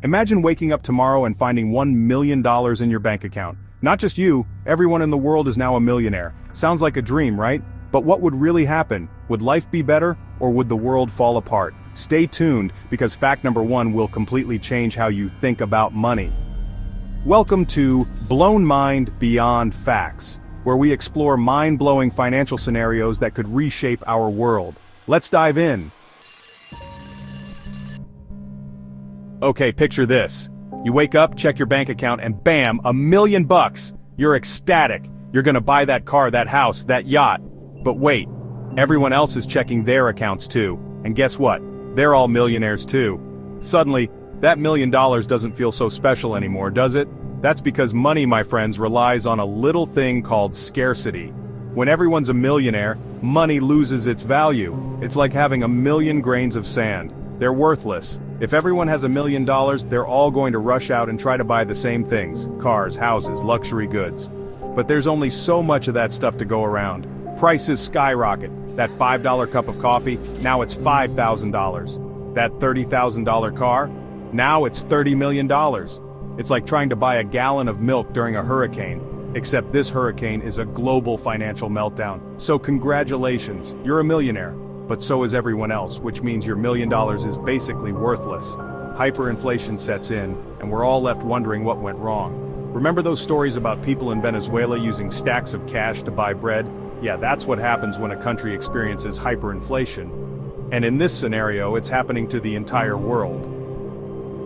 Imagine waking up tomorrow and finding $1 million in your bank account. Not just you, everyone in the world is now a millionaire. Sounds like a dream, right? But what would really happen? Would life be better, or would the world fall apart? Stay tuned, because fact number 1 will completely change how you think about money. Welcome to Blown Mind Beyond Facts, where we explore mind-blowing financial scenarios that could reshape our world. Let's dive in. Okay, picture this. You wake up, check your bank account, and bam, $1 million. You're ecstatic. You're gonna buy that car, that house, that yacht. But wait, everyone else is checking their accounts too. And guess what? They're all millionaires too. Suddenly, that $1 million doesn't feel so special anymore, does it? That's because money, my friends, relies on a little thing called scarcity. When everyone's a millionaire, money loses its value. It's like having 1,000,000 grains of sand. They're worthless. If everyone has $1 million, they're all going to rush out and try to buy the same things: cars, houses, luxury goods. But there's only so much of that stuff to go around. Prices skyrocket. That $5 cup of coffee, now it's $5,000. That $30,000 car, now it's $30 million. It's like trying to buy a gallon of milk during a hurricane, except this hurricane is a global financial meltdown. So congratulations, you're a millionaire. But so is everyone else, which means your $1 million is basically worthless. Hyperinflation sets in, and we're all left wondering what went wrong. Remember those stories about people in Venezuela using stacks of cash to buy bread? Yeah, that's what happens when a country experiences hyperinflation. And in this scenario, it's happening to the entire world.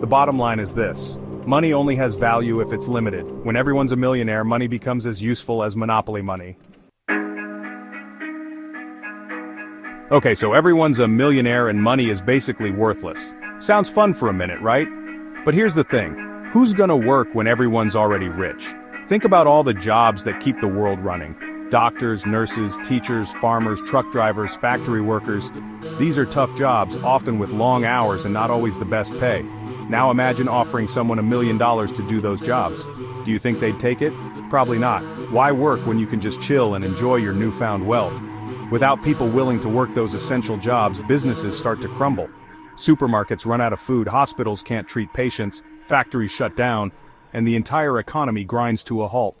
The bottom line is this: money only has value if it's limited. When everyone's a millionaire, money becomes as useful as monopoly money. Okay, so everyone's a millionaire and money is basically worthless. Sounds fun for a minute, right? But here's the thing. Who's gonna work when everyone's already rich? Think about all the jobs that keep the world running. Doctors, nurses, teachers, farmers, truck drivers, factory workers. These are tough jobs, often with long hours and not always the best pay. Now imagine offering someone $1 million to do those jobs. Do you think they'd take it? Probably not. Why work when you can just chill and enjoy your newfound wealth? Without people willing to work those essential jobs, businesses start to crumble. Supermarkets run out of food, hospitals can't treat patients, factories shut down, and the entire economy grinds to a halt.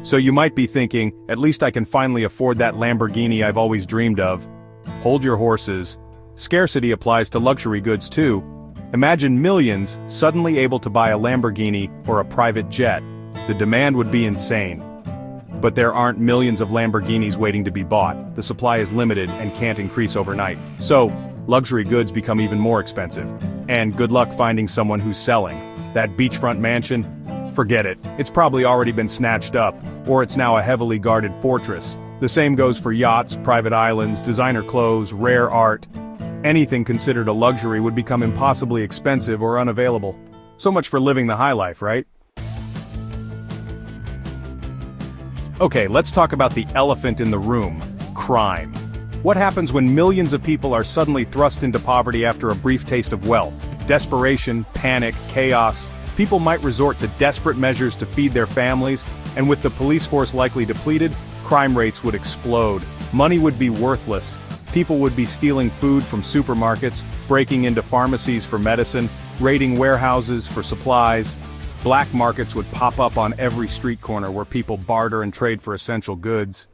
So you might be thinking, at least I can finally afford that Lamborghini I've always dreamed of. Hold your horses. Scarcity applies to luxury goods too. Imagine millions suddenly able to buy a Lamborghini or a private jet. The demand would be insane. But there aren't millions of Lamborghinis waiting to be bought. The supply is limited and can't increase overnight. So, luxury goods become even more expensive. And good luck finding someone who's selling. That beachfront mansion? Forget it. It's probably already been snatched up, or it's now a heavily guarded fortress. The same goes for yachts, private islands, designer clothes, rare art. Anything considered a luxury would become impossibly expensive or unavailable. So much for living the high life, right? Okay, let's talk about the elephant in the room: crime. What happens when millions of people are suddenly thrust into poverty after a brief taste of wealth? Desperation, panic, chaos. People might resort to desperate measures to feed their families, and with the police force likely depleted, crime rates would explode. Money would be worthless. People would be stealing food from supermarkets, breaking into pharmacies for medicine, raiding warehouses for supplies. Black markets would pop up on every street corner where people barter and trade for essential goods.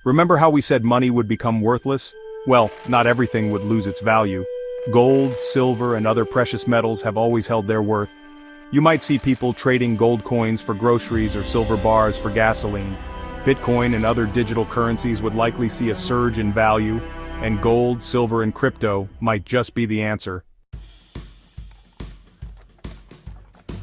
Remember how we said money would become worthless? Well, not everything would lose its value. Gold, silver, and other precious metals have always held their worth. You might see people trading gold coins for groceries or silver bars for gasoline. Bitcoin and other digital currencies would likely see a surge in value, and gold, silver, and crypto might just be the answer.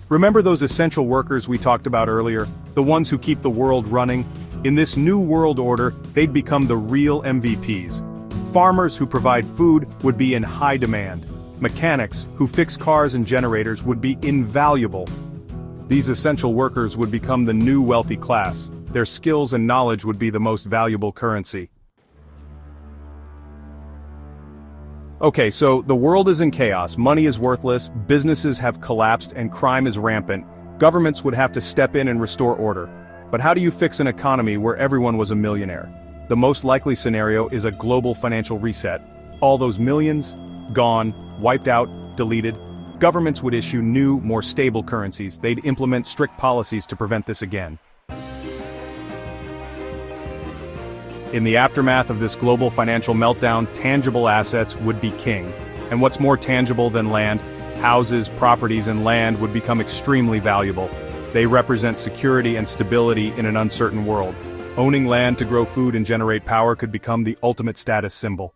Remember those essential workers we talked about earlier, the ones who keep the world running? In this new world order, they'd become the real MVPs. Farmers who provide food would be in high demand. Mechanics who fix cars and generators would be invaluable. These essential workers would become the new wealthy class. Their skills and knowledge would be the most valuable currency. Okay, so the world is in chaos, money is worthless, businesses have collapsed, and crime is rampant. Governments would have to step in and restore order. But how do you fix an economy where everyone was a millionaire? The most likely scenario is a global financial reset. All those millions, gone, wiped out, deleted. Governments would issue new, more stable currencies. They'd implement strict policies to prevent this again. In the aftermath of this global financial meltdown, tangible assets would be king. And what's more tangible than land? Houses, properties, and land would become extremely valuable. They represent security and stability in an uncertain world. Owning land to grow food and generate power could become the ultimate status symbol.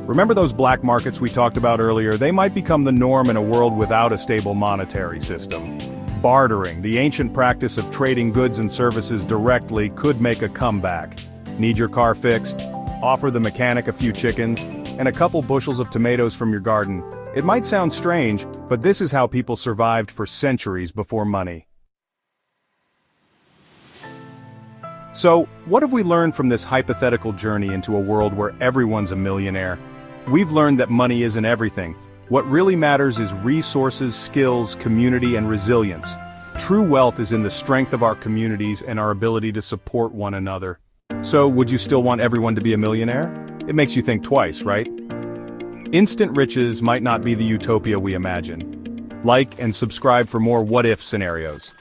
Remember those black markets we talked about earlier? They might become the norm in a world without a stable monetary system. Bartering, the ancient practice of trading goods and services directly, could make a comeback. Need your car fixed? Offer the mechanic a few chickens and a couple bushels of tomatoes from your garden. It might sound strange, but this is how people survived for centuries before money. So, what have we learned from this hypothetical journey into a world where everyone's a millionaire? We've learned that money isn't everything. What really matters is resources, skills, community, and resilience. True wealth is in the strength of our communities and our ability to support one another. So, would you still want everyone to be a millionaire? It makes you think twice, right? Instant riches might not be the utopia we imagine. Like and subscribe for more what-if scenarios.